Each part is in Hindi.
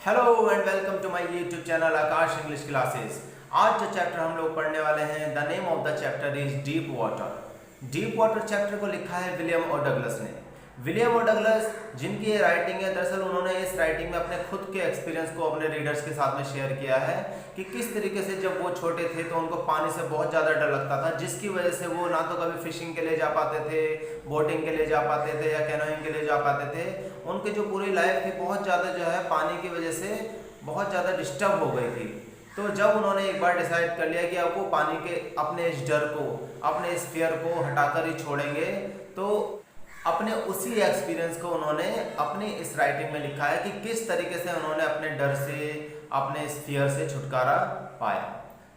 Hello and welcome to my YouTube channel Aakash English classes. आज जो चैप्टर हम लोग पढ़ने वाले हैं, the name of the chapter is deep water. Deep water chapter को लिखा है विलियम ओ डगलस ने। विलियम ओ डगलस जिनकी ये राइटिंग है, दरअसल उन्होंने इस राइटिंग में अपने खुद के एक्सपीरियंस को अपने रीडर्स के साथ में शेयर किया है कि किस तरीके से जब वो छोटे थे तो उनको पानी से बहुत ज़्यादा डर लगता था, जिसकी वजह से वो ना तो कभी फिशिंग के लिए जा पाते थे, बोटिंग के लिए जा पाते थे या कैनोइंग के लिए जा पाते थे। उनकी जो पूरी लाइफ थी बहुत ज़्यादा जो है पानी की वजह से बहुत ज़्यादा डिस्टर्ब हो गई थी। तो जब उन्होंने एक बार डिसाइड कर लिया कि अब वो पानी के अपने इस डर को, अपने इस फियर को हटाकर ही छोड़ेंगे, तो अपने उसी एक्सपीरियंस को उन्होंने अपनी इस राइटिंग में लिखा है कि किस तरीके से उन्होंने अपने डर से, अपने इस फियर से छुटकारा पाया।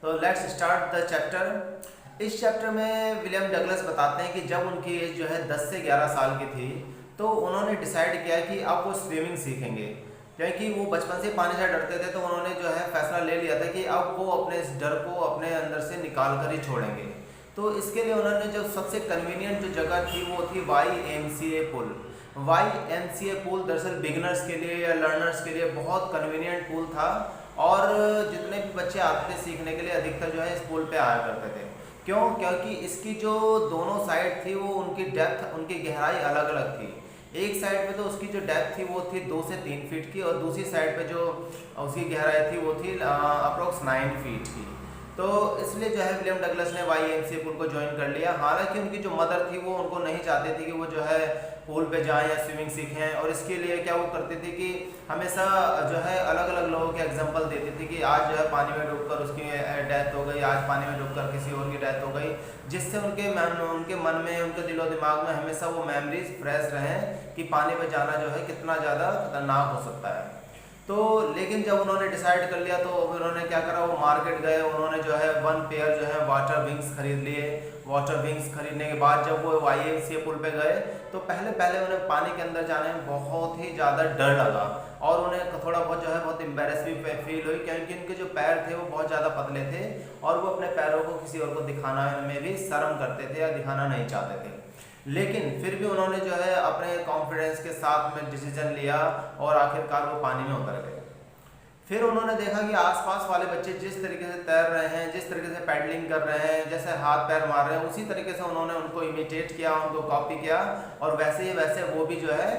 तो लेट्स स्टार्ट द चैप्टर। इस चैप्टर में विलियम डगलस बताते हैं कि जब उनकी एज जो है 10 से 11 साल की थी तो उन्होंने डिसाइड किया कि अब वो स्विमिंग सीखेंगे, क्योंकि वो बचपन से पानी से डरते थे। तो उन्होंने जो है फैसला ले लिया था कि अब वो अपने इस डर को अपने अंदर से निकाल कर ही छोड़ेंगे। तो इसके लिए उन्होंने जो सबसे कन्वीनियंट जो जगह थी वो थी YMCA पुल। YMCA पुल दरअसल बिगिनर्स के लिए या लर्नर्स के लिए बहुत कन्वीनियंट पुल था, और जितने भी बच्चे आते थे सीखने के लिए अधिकतर जो है इस पुल पे आया करते थे। क्यों? क्योंकि इसकी जो दोनों साइड थी वो उनकी डेप्थ, उनकी गहराई अलग अलग थी। एक साइड पे तो उसकी जो डेप्थ थी वो थी 2 से 3 फीट की, और दूसरी साइड पे जो उसकी गहराई थी वो थी अप्रोक्स 9 फीट की। तो इसलिए जो है विलियम डगलस ने YMCA पुल को ज्वाइन कर लिया। हालांकि उनकी जो मदर थी वो उनको नहीं चाहती थी कि वो जो है पूल पे जाएं या स्विमिंग सीखें, और इसके लिए क्या वो करती थी कि हमेशा जो है अलग अलग लोगों के एग्जांपल देती थी कि आज जो है पानी में डूबकर उसकी डेथ हो गई, आज पानी में डूबकर किसी और की डेथ हो गई, जिससे उनके मन में, उनके दिलो दिमाग में हमेशा वो मेमोरीज फ्रेश रहें कि पानी में जाना जो है कितना ज़्यादा खतरनाक हो सकता है। तो लेकिन जब उन्होंने डिसाइड कर लिया तो उन्होंने क्या करा, वो मार्केट गए, उन्होंने जो है 1 पेयर जो है वाटर विंग्स खरीद लिए। वाटर विंग्स खरीदने के बाद जब वो YMCA पुल पे गए तो पहले उन्हें पानी के अंदर जाने में बहुत ही ज़्यादा डर लगा, और उन्हें थोड़ा बहुत जो है बहुत एम्बेरस भी फील हुई, क्योंकि उनके जो पैर थे वो बहुत ज़्यादा पतले थे और वो अपने पैरों को किसी और को दिखाना में भी शर्म करते थे या दिखाना नहीं चाहते थे। लेकिन फिर भी उन्होंने जो है अपने कॉन्फिडेंस के साथ में डिसीजन लिया और आखिरकार वो पानी में उतर गए। फिर उन्होंने देखा कि आसपास वाले बच्चे जिस तरीके से तैर रहे हैं, जिस तरीके से पैडलिंग कर रहे हैं, जैसे हाथ पैर मार रहे हैं, उसी तरीके से उन्होंने उनको इमिटेट किया, उनको कॉपी किया, और वैसे ही वैसे वो भी जो है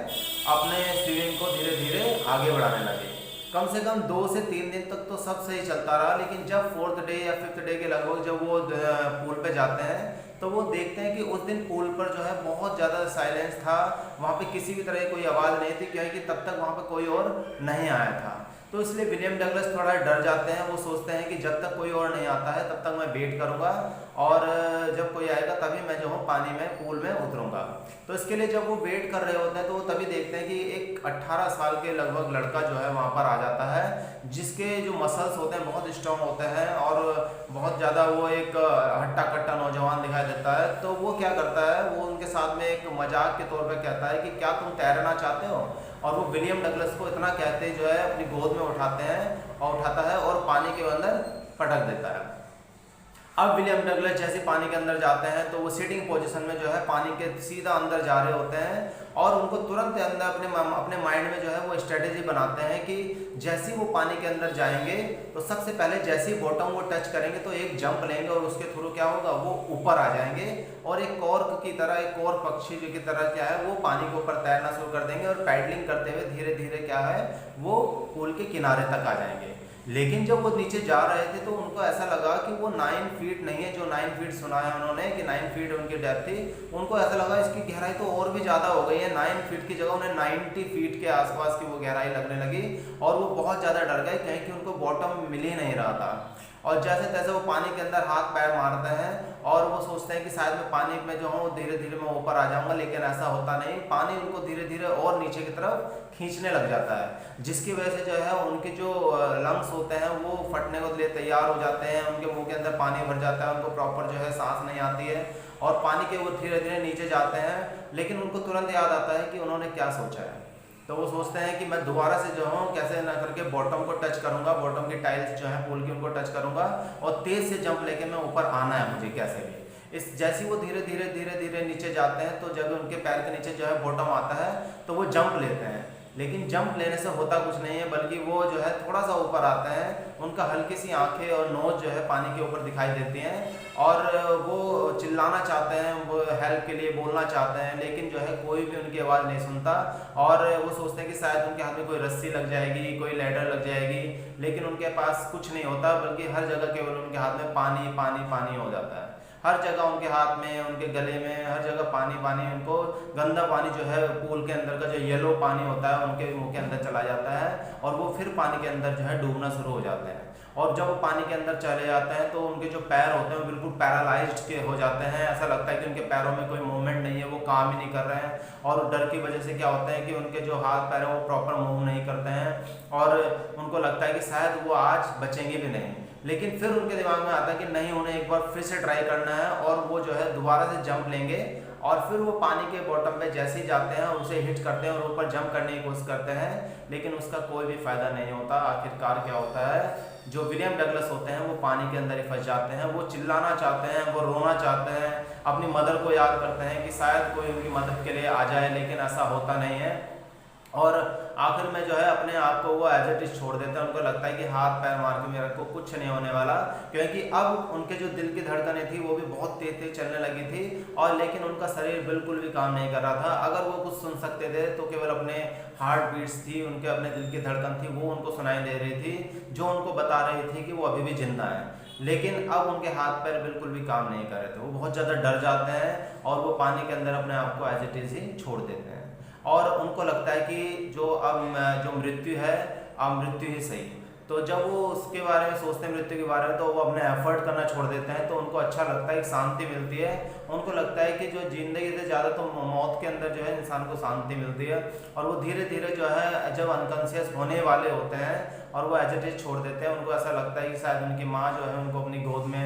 अपने स्विमिंग को धीरे धीरे आगे बढ़ाने लगे। कम से कम 2 से 3 दिन तक तो सब सही चलता रहा, लेकिन जब 4th डे या 5th डे के लगभग जब वो पूल पे जाते हैं तो वो देखते हैं कि उस दिन पूल पर जो है बहुत ज़्यादा साइलेंस था, वहाँ पे किसी भी तरह की कोई आवाज़ नहीं थी, क्योंकि तब तक वहाँ पे कोई और नहीं आया था। तो इसलिए विलियम डगलस थोड़ा डर जाते हैं। वो सोचते हैं कि जब तक कोई और नहीं आता है तब तक मैं वेट करूंगा, और जब कोई आएगा तभी मैं जो हूँ पानी में, पूल में उतरूंगा। तो इसके लिए जब वो वेट कर रहे होते हैं तो वो तभी देखते हैं कि एक 18 साल के लगभग लड़का जो है वहाँ पर आ जाता है, जिसके जो मसल्स होते हैं बहुत स्ट्रॉन्ग होते हैं और बहुत ज़्यादा वो एक हट्टा कट्टा नौजवान दिखाई देता है। तो वो क्या करता है, वो उनके साथ में एक मजाक के तौर पर कहता है कि क्या तुम तैरना चाहते हो, और वो विलियम डगलस को इतना कहते जो है अपनी गोद में उठाते हैं और उठाता है और पानी के अंदर पटक देता है। अब विलियम डगलस जैसे पानी के अंदर जाते हैं तो वो सिटिंग पोजीशन में जो है पानी के सीधा अंदर जा रहे होते हैं, और उनको तुरंत अंदर अपने माइंड में जो है वो स्ट्रेटेजी बनाते हैं कि जैसे ही वो पानी के अंदर जाएंगे तो सबसे पहले जैसे ही बॉटम वो टच करेंगे तो एक जंप लेंगे, और उसके थ्रू क्या होगा, वो ऊपर आ जाएंगे, और एक कॉर्क की तरह, एक और पक्षी की तरह क्या है, वो पानी के ऊपर तैरना शुरू कर देंगे, और पैडलिंग करते हुए धीरे धीरे क्या है, वो पूल के किनारे तक आ जाएंगे। लेकिन जब वो नीचे जा रहे थे तो उनको ऐसा लगा कि वो 9 फीट नहीं है, जो 9 फीट सुना है उन्होंने कि 9 फीट उनकी डेप्थ थी, उनको ऐसा लगा इसकी गहराई तो और भी ज़्यादा हो गई है। 9 फीट की जगह उन्हें 90 फीट के आसपास की वो गहराई लगने लगी, और वो बहुत ज़्यादा डर गए क्योंकि उनको बॉटम मिल ही नहीं रहा था। और जैसे तैसे वो पानी के अंदर हाथ पैर मारते हैं और वो सोचते हैं कि शायद मैं पानी में जो हूँ धीरे धीरे मैं ऊपर आ जाऊँगा, लेकिन ऐसा होता नहीं। पानी उनको धीरे धीरे और नीचे की तरफ खींचने लग जाता है, जिसकी वजह से जो है उनके जो लंग्स होते हैं वो फटने को लिए तैयार हो जाते हैं, उनके मुंह के अंदर पानी भर जाता है, उनको प्रॉपर जो है सांस नहीं आती है, और पानी के वो धीरे धीरे नीचे जाते हैं। लेकिन उनको तुरंत याद आता है कि उन्होंने क्या सोचा है, तो वो सोचते हैं कि मैं दोबारा से जो हूँ कैसे ना करके बॉटम को टच करूँगा, बॉटम की टाइल्स जो है पूल की उनको टच करूँगा, और तेज़ से जंप लेके मैं ऊपर आना है मुझे कैसे भी। इस जैसे वो धीरे धीरे नीचे जाते हैं तो जब उनके पैर के नीचे जो है बॉटम आता है तो वो जंप लेते हैं। लेकिन जंप लेने से होता कुछ नहीं है, बल्कि वो जो है थोड़ा सा ऊपर आते हैं, उनका हल्की सी आंखें और नोज जो है पानी के ऊपर दिखाई देती हैं और वो चिल्लाना चाहते हैं, वो हेल्प के लिए बोलना चाहते हैं, लेकिन जो है कोई भी उनकी आवाज़ नहीं सुनता और वो सोचते हैं कि शायद उनके हाथ में कोई रस्सी लग जाएगी, कोई लैडर लग जाएगी, लेकिन उनके पास कुछ नहीं होता, बल्कि हर जगह केवल उनके हाथ में पानी पानी पानी हो जाता है। हर जगह उनके हाथ में, उनके गले में, हर जगह पानी पानी। उनको गंदा पानी जो है पूल के अंदर का जो येलो पानी होता है उनके मुंह के अंदर चला जाता है और वो फिर पानी के अंदर जो है डूबना शुरू हो जाते हैं। और जब वो पानी के अंदर चले जाते हैं तो उनके जो पैर होते हैं वो बिल्कुल पैरालाइज्ड के हो जाते हैं। ऐसा लगता है कि उनके पैरों में कोई मूवमेंट नहीं है, वो काम ही नहीं कर रहे हैं और डर की वजह से क्या होता है कि उनके जो हाथ पैर हैं वो प्रॉपर मूव नहीं करते हैं और उनको लगता है कि शायद वो आज बचेंगे भी नहीं। लेकिन फिर उनके दिमाग में आता है कि नहीं, उन्हें एक बार फिर से ट्राई करना है और वो जो है दोबारा से जंप लेंगे और फिर वो पानी के बॉटम पे जैसे ही जाते हैं उसे हिट करते हैं और ऊपर जंप करने की कोशिश करते हैं, लेकिन उसका कोई भी फायदा नहीं होता। आखिरकार क्या होता है, जो विलियम डगलस होते हैं वो पानी के अंदर ही फंस जाते हैं। वो चिल्लाना चाहते हैं, वो रोना चाहते हैं, अपनी मदर को याद करते हैं कि शायद कोई उनकी मदद के लिए आ जाए, लेकिन ऐसा होता नहीं है और आखिर में जो है अपने आप को वो एज इट इज छोड़ देते हैं। उनको लगता है कि हाथ पैर मार के मेरे को कुछ नहीं होने वाला, क्योंकि अब उनके जो दिल की धड़कनें थी वो भी बहुत तेज तेज चलने लगी थी और लेकिन उनका शरीर बिल्कुल भी काम नहीं कर रहा था। अगर वो कुछ सुन सकते थे तो केवल अपने हार्ट बीट्स थी, उनके अपने दिल की धड़कन थी, वो उनको सुनाई दे रही थी, जो उनको बता रही थी कि वो अभी भी जिंदा है। लेकिन अब उनके हाथ पैर बिल्कुल भी काम नहीं कर रहे थे। वो बहुत ज़्यादा डर जाते हैं और वो पानी के अंदर अपने आप को एज इट इज ही छोड़ देते हैं और उनको लगता है कि जो मृत्यु है, अब मृत्यु ही सही। तो जब वो उसके बारे में सोचते हैं, मृत्यु के बारे में, तो वो अपने एफर्ट करना छोड़ देते हैं। तो उनको अच्छा लगता है, शांति मिलती है। उनको लगता है कि जो जिंदगी से ज़्यादा तो मौत के अंदर जो है इंसान को शांति मिलती है और वो धीरे धीरे जो है जब अनकॉन्शियस होने वाले होते हैं और वो एज इट इज छोड़ देते हैं, उनको ऐसा लगता है कि शायद उनकी माँ जो है उनको अपनी गोद में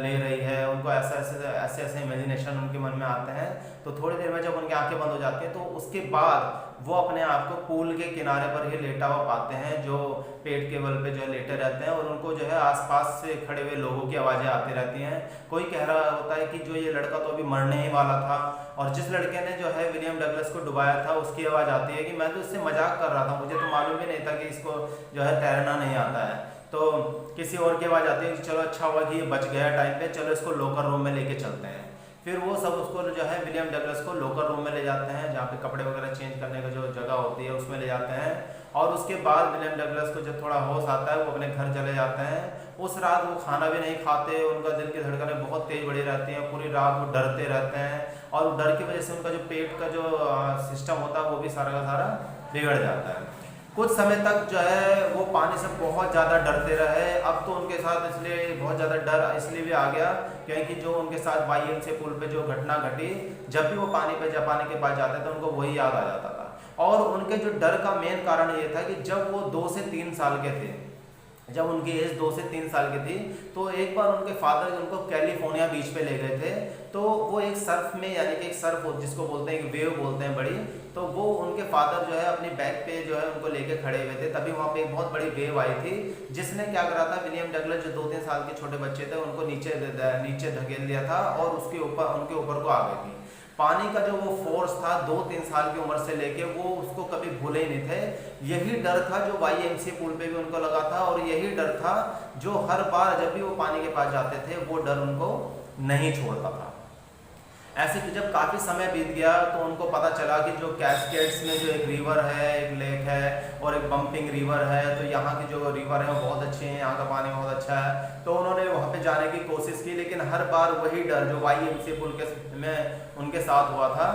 ले रही है। उनको ऐसे ऐसे इमेजिनेशन उनके मन में आते हैं। तो थोड़ी देर में जब उनकी आंखें बंद हो जाती हैं तो उसके बाद वो अपने आप को पूल के किनारे पर ही लेटा हुआ पाते हैं, जो पेट के बल पे जो है लेटे रहते हैं और उनको जो है आसपास से खड़े हुए लोगों की आवाज़ें आती रहती हैं। कोई कह रहा होता है कि जो ये लड़का तो अभी मरने ही वाला था और जिस लड़के ने जो है विलियम डगलस को डुबाया था उसकी आवाज़ आती है कि मैं तो इससे मजाक कर रहा था, मुझे तो मालूम भी नहीं था कि इसको जो है तैरना नहीं आता है। तो किसी और की आवाज़ आती है कि चलो अच्छा हुआ कि ये बच गया टाइम पे, चलो इसको लोकर रूम में लेके चलते हैं। फिर वो सब उसको जो है विलियम डगलस को लोकर रूम में ले जाते हैं, जहाँ पे कपड़े वगैरह चेंज करने का जो जगह होती है उसमें ले जाते हैं और उसके बाद विलियम डगलस को जब थोड़ा होश आता है वो अपने घर चले जाते हैं। उस रात वो खाना भी नहीं खाते, उनका दिल की धड़कनें बहुत तेज बढ़ी रहती हैं, पूरी रात वो डरते रहते हैं और डर की वजह से उनका जो पेट का जो सिस्टम होता है वो भी सारा का सारा बिगड़ जाता है। कुछ समय तक जो है वो पानी से बहुत ज़्यादा डरते रहे। अब तो उनके साथ इसलिए बहुत ज़्यादा डर इसलिए भी आ गया क्योंकि जो उनके साथ YMCA पुल पे जो घटना घटी, जब भी वो पानी के पास जाते थे उनको वही याद आ जाता था। और उनके जो डर का मेन कारण ये था कि जब वो 2 से 3 साल के थे, जब उनकी एज 2 से 3 साल की थी, तो एक बार उनके फादर उनको कैलिफोर्निया बीच पे ले गए थे। तो वो एक सर्फ में, यानी कि एक सर्फ जिसको बोलते हैं, एक वेव बोलते हैं बड़ी, तो वो उनके फादर जो है अपनी बैक पे जो है उनको लेके खड़े हुए थे। तभी वहाँ पे एक बहुत बड़ी वेव आई थी जिसने क्या करा था, विलियम डगलस जो 2-3 साल के छोटे बच्चे थे उनको नीचे धकेल दिया था और उनके ऊपर को आ गई थी। पानी का जो वो फोर्स था 2-3 साल की उम्र से लेके वो उसको कभी भूले ही नहीं थे। यही डर था जो YMCA पुल पे भी उनको लगा था और यही डर था जो हर बार जब भी वो पानी के पास जाते थे वो डर उनको नहीं छोड़ता था। ऐसे कि जब काफ़ी समय बीत गया तो उनको पता चला कि जो कैस्केड्स में जो एक रिवर है, एक लेक है और एक बम्पिंग रिवर है, तो यहाँ की जो रिवर है वो बहुत अच्छी है, यहाँ का पानी बहुत अच्छा है। तो उन्होंने वहाँ पे जाने की कोशिश की, लेकिन हर बार वही डर जो YMCA पुल में उनके साथ हुआ था,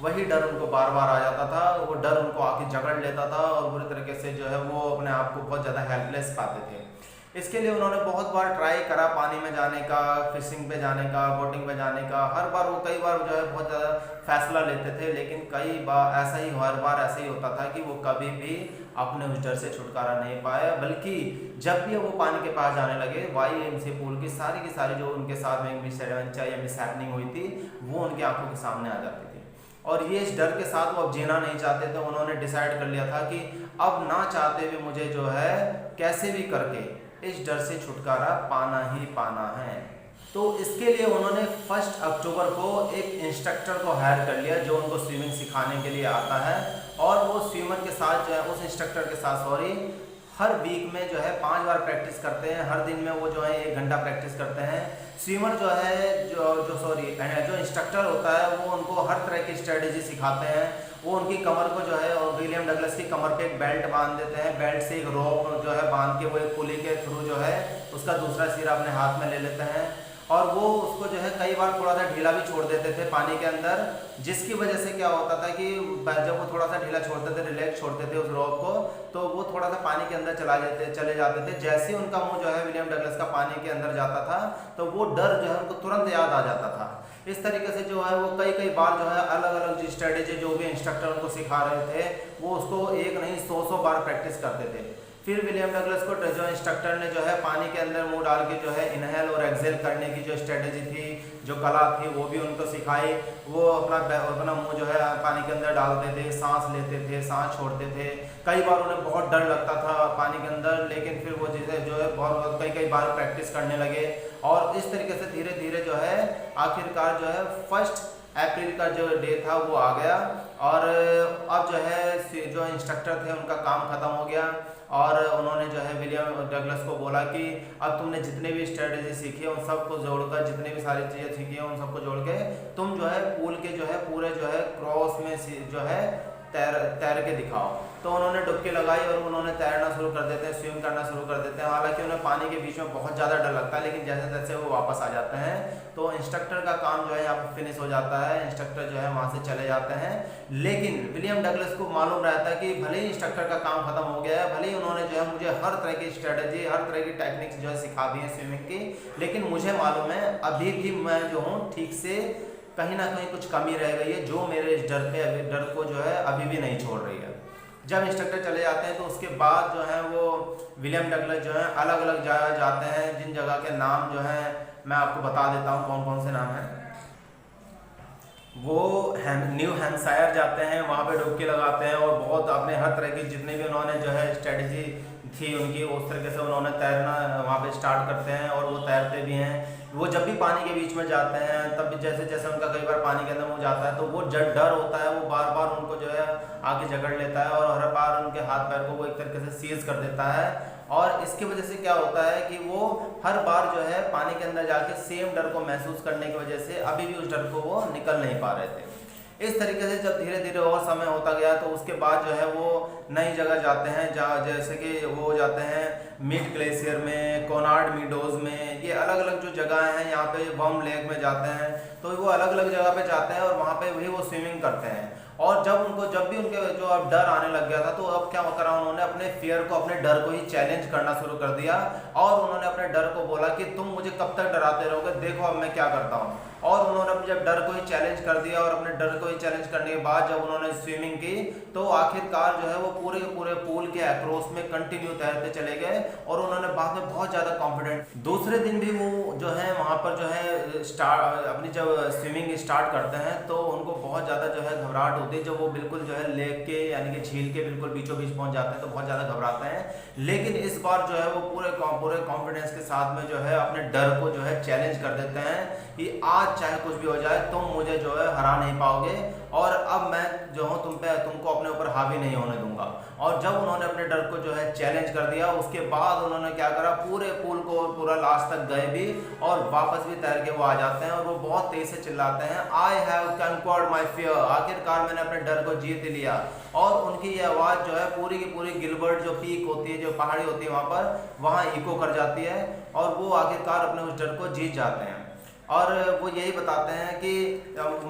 वही डर उनको बार बार आ जाता था। वो डर उनको आके जकड़ लेता था और बुरी तरीके से जो है वो अपने आप को बहुत ज़्यादा हेल्पलेस पाते थे। इसके लिए उन्होंने बहुत बार ट्राई करा पानी में जाने का, फिशिंग पे जाने का, बोटिंग पे जाने का। हर बार वो कई बार जो है बहुत ज़्यादा फैसला लेते थे, लेकिन कई बार हर बार ऐसा ही होता था कि वो कभी भी अपने उस डर से छुटकारा नहीं पाए। बल्कि जब भी वो पानी के पास जाने लगे, YMCA पुल की सारी जो उनके साथ में मिसएडवेंचर या मिसहैपनिंग हुई थी वो उनकी आंखों के सामने आ जाती थी और ये इस डर के साथ वो अब जीना नहीं चाहते थे। उन्होंने डिसाइड कर लिया था कि अब ना चाहते हुए मुझे जो है कैसे भी करके इस डर से छुटकारा पाना ही पाना है। तो इसके लिए उन्होंने 1 अक्टूबर को एक इंस्ट्रक्टर को हायर कर लिया जो उनको स्विमिंग सिखाने के लिए आता है और वो स्विमर के साथ जो है उस इंस्ट्रक्टर के साथ हर वीक में जो है 5 बार प्रैक्टिस करते हैं। हर दिन में वो जो है 1 घंटा प्रैक्टिस करते हैं। स्विमर जो है जो इंस्ट्रक्टर होता है वो उनको हर तरह की स्ट्रेटेजी सिखाते हैं। वो उनकी कमर को जो है, और विलियम डगलस की कमर पे एक बेल्ट बांध देते हैं। बेल्ट से एक रोप जो है बांध के वो एक पुली के थ्रू जो है उसका दूसरा सिरा अपने हाथ में ले लेते हैं, और वो उसको जो है कई बार थोड़ा सा ढीला भी छोड़ देते थे पानी के अंदर, जिसकी वजह से क्या होता था कि जब वो थोड़ा सा ढीला छोड़ते थे, रिलैक्स छोड़ते थे उस रोप को, तो वो थोड़ा सा पानी के अंदर चले जाते थे। जैसे ही उनका मुंह जो है विलियम डगलस का पानी के अंदर जाता था तो वो डर जो है उनको तुरंत याद आ जाता था। इस तरीके से जो है वो कई बार जो है अलग अलग स्ट्रेटेजी जो भी इंस्ट्रक्टर उनको सिखा रहे थे वो उसको एक नहीं 100 बार प्रैक्टिस करते थे। फिर विलियम डगलस को जो इंस्ट्रक्टर ने जो है पानी के अंदर मुंह डाल के जो है इनहेल और एक्सेल करने की जो स्ट्रेटेजी थी, जो कला थी, वो भी उनको सिखाई। वो अपना मुंह जो है पानी के अंदर डालते थे, सांस लेते थे, सांस छोड़ते थे। कई बार उन्हें बहुत डर लगता था पानी के अंदर, लेकिन फिर वो चीज़ें जो है बहुत कई बार प्रैक्टिस करने लगे, और इस तरीके से धीरे धीरे जो है आखिरकार जो है 1 अप्रैल का जो डे था वो आ गया, और अब जो है जो इंस्ट्रक्टर थे उनका काम खत्म हो गया, और उन्होंने जो है विलियम डगलस को बोला कि अब तुमने जितने भी स्ट्रेटेजी सीखी है उन सबको जोड़कर, जितने भी सारी चीज़ें सीखी है उन सबको जोड़ के तुम जो है पूल के जो है पूरे जो है क्रॉस में जो है तैर के दिखाओ। तो उन्होंने डुबकी लगाई और उन्होंने तैरना शुरू कर देते हैं, स्विम करना शुरू कर देते हैं। हालांकि उन्हें पानी के बीच में बहुत ज़्यादा डर लगता है, लेकिन जैसे जैसे वो वापस आ जाते हैं तो इंस्ट्रक्टर का काम जो है यहाँ पर फिनिश हो जाता है। इंस्ट्रक्टर जो है वहाँ से चले जाते हैं, लेकिन विलियम डगलस को मालूम रहता है कि भले ही इंस्ट्रक्टर का काम खत्म हो गया है, भले ही उन्होंने जो है मुझे हर तरह की स्ट्रेटेजी, हर तरह की टेक्निक्स जो है सिखा दी है स्विमिंग की, लेकिन मुझे मालूम है अभी भी मैं जो हूँ ठीक से कहीं ना कहीं कुछ कमी रह गई है जो मेरे इस डर को जो है अभी भी नहीं छोड़ रही है। जब इंस्ट्रक्टर चले जाते हैं तो उसके बाद जो है वो विलियम डगलस जो है अलग अलग जगह जाते हैं, जिन जगह के नाम जो है मैं आपको बता देता हूँ कौन कौन से नाम हैं। वो न्यू हैम्पशायर जाते हैं, वहाँ पे डुबकी लगाते हैं, और बहुत अपने हर तरह की जितने भी उन्होंने जो है स्ट्रेटजी थी उनकी, उस तरीके से उन्होंने तैरना वहाँ पे स्टार्ट करते हैं, और वो तैरते भी हैं। वो जब भी पानी के बीच में जाते हैं तब भी जैसे जैसे उनका कई बार पानी के अंदर मुँह जाता है तो वो डर होता है, वो बार बार उनको जो है आगे जकड़ लेता है, और हर बार उनके हाथ पैर को वो एक तरीके से सीज कर देता है। और इसकी वजह से क्या होता है कि वो हर बार जो है पानी के अंदर जाके सेम डर को महसूस करने की वजह से अभी भी उस डर को वो निकल नहीं पा रहे थे। इस तरीके से जब धीरे धीरे और समय होता गया तो उसके बाद जो है वो नई जगह जाते हैं, जहाँ जैसे कि वो जाते हैं मिड ग्लेशियर में, कोनार्ड मीडोज में, ये अलग अलग जो जगह हैं। यहाँ पे वर्म लेक में जाते हैं, तो वो अलग अलग जगह पे जाते हैं और वहाँ पे भी वो स्विमिंग करते हैं। और जब भी उनके जो अब डर आने लग गया था तो अब क्या करा उन्होंने अपने फियर को, अपने डर को ही चैलेंज करना शुरू कर दिया, और उन्होंने अपने डर को बोला कि तुम मुझे कब तक डराते रहोगे, देखो अब मैं क्या करता हूँ। और उन्होंने जब डर को ही चैलेंज कर दिया, और अपने डर को ही चैलेंज करने के बाद जब उन्होंने स्विमिंग की तो आखिरकार जो है वो पूरे पूरे पूल के अक्रॉस में कंटिन्यू तैरते चले गए, और उन्होंने बाद में बहुत ज़्यादा कॉन्फिडेंट। दूसरे दिन भी वो जो है वहाँ पर जो है अपनी जब स्विमिंग स्टार्ट करते हैं तो उनको बहुत ज़्यादा जो है घबराहट होती है। जब वो बिल्कुल जो है लेक के यानी कि झील के बिल्कुल बीचों बीच पहुँच जाते हैं तो बहुत ज़्यादा घबराते हैं। लेकिन इस बार जो है वो पूरे कॉन्फिडेंस के साथ में जो है अपने डर को जो है चैलेंज कर देते हैं कि आज चाहे कुछ भी हो जाए तुम मुझे जो है हरा नहीं पाओगे, और अब मैं जो हूँ तुमको अपने ऊपर हावी नहीं होने दूंगा। और जब उन्होंने अपने डर को जो है चैलेंज कर दिया उसके बाद उन्होंने क्या करा, पूरे पुल को पूरा लास्ट तक गए भी और वापस भी तैर के वो आ जाते हैं, और वो बहुत तेज से चिल्लाते हैं आई हैव कन्क्वर्ड माई फियर, आखिरकार मैंने अपने डर को जीत लिया। और उनकी ये आवाज़ जो है पूरी की पूरी गिलबर्ट जो पीक होती है, जो पहाड़ी होती है वहाँ इको कर जाती है, और वो आखिरकार अपने उस डर को जीत जाते हैं। और वो यही बताते हैं कि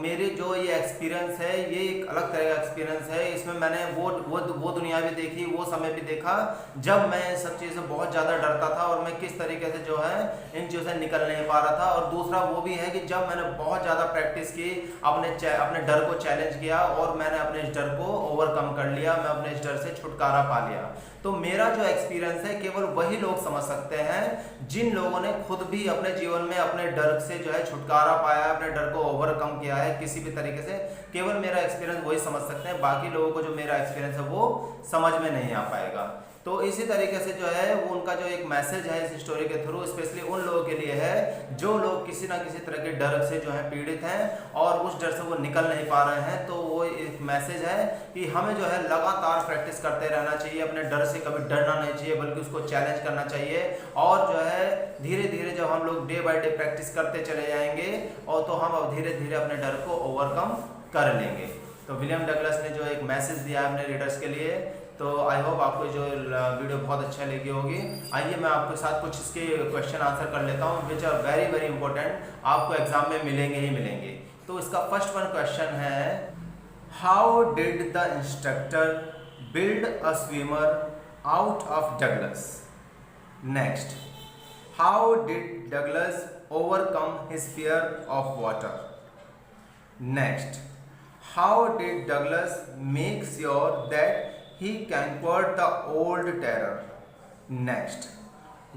मेरे जो ये एक्सपीरियंस है ये एक अलग तरह का एक्सपीरियंस है, इसमें मैंने वो दुनिया भी देखी, वो समय भी देखा जब मैं सब चीज़ से बहुत ज़्यादा डरता था और मैं किस तरीके से जो है इन चीज़ों से निकल नहीं पा रहा था। और दूसरा वो भी है कि जब मैंने बहुत ज़्यादा प्रैक्टिस की, अपने डर को चैलेंज किया और मैंने अपने इस डर को ओवरकम कर लिया, मैं अपने इस डर से छुटकारा पा लिया। तो मेरा जो एक्सपीरियंस है केवल वही लोग समझ सकते हैं जिन लोगों ने खुद भी अपने जीवन में अपने डर से जो है छुटकारा पाया, अपने डर को ओवरकम किया है किसी भी तरीके से। केवल मेरा एक्सपीरियंस वही समझ सकते हैं, बाकी लोगों को जो मेरा एक्सपीरियंस है वो समझ में नहीं आ पाएगा। तो इसी तरीके से जो है वो उनका जो एक मैसेज है इस स्टोरी के थ्रू स्पेशली उन लोगों के लिए है जो लोग किसी ना किसी तरह के डर से जो है पीड़ित हैं और उस डर से वो निकल नहीं पा रहे हैं। तो वो एक मैसेज है कि हमें जो है लगातार प्रैक्टिस करते रहना चाहिए, अपने डर से कभी डरना नहीं चाहिए बल्कि उसको चैलेंज करना चाहिए। और जो है धीरे धीरे जब हम लोग डे बाय डे प्रैक्टिस करते चले जाएंगे और तो हम अब धीरे धीरे अपने डर को ओवरकम कर लेंगे। तो विलियम डगलस ने जो एक मैसेज दिया है अपने रीडर्स के लिए, तो आई होप आपको जो वीडियो बहुत अच्छा लगी होगी। आइए मैं आपके साथ कुछ इसके क्वेश्चन आंसर कर लेता हूँ which are very very important, आपको एग्जाम में मिलेंगे ही मिलेंगे। तो इसका फर्स्ट वन क्वेश्चन है, how did the instructor build a swimmer out of Douglas? Next, how did Douglas overcome his fear of water? Next, how did Douglas make sure that he conquered the old terror? Next,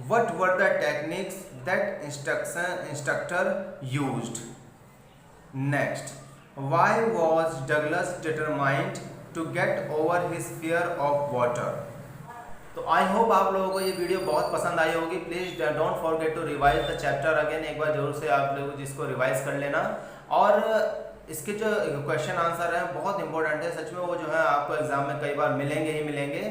what were the techniques that instructor used? Next, why was Douglas determined to get over his fear of water? तो आई होप आप लोगों को ये वीडियो बहुत पसंद आई होगी। Please don't forget to revise the chapter again, एक बार जरूर से आप लोग जिसको रिवाइज कर लेना। और इसके जो क्वेश्चन आंसर है बहुत इंपॉर्टेंट है, सच में वो जो है आपको एग्जाम में कई बार मिलेंगे ही मिलेंगे।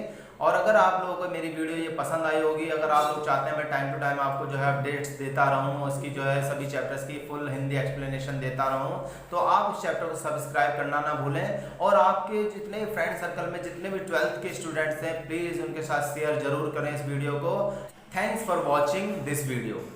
और अगर आप लोगों को मेरी वीडियो ये पसंद आई होगी, अगर आप लोग चाहते हैं मैं टाइम टू टाइम आपको जो है अपडेट्स देता रहूँ, उसकी जो है सभी चैप्टर्स की फुल हिंदी एक्सप्लेनेशन देता रहूँ, तो आप इस चैप्टर को सब्सक्राइब करना ना भूलें। और आपके जितने फ्रेंड सर्कल में जितने भी 12th के स्टूडेंट्स हैं, प्लीज़ उनके साथ शेयर जरूर करें इस वीडियो को। Thanks for watching this video.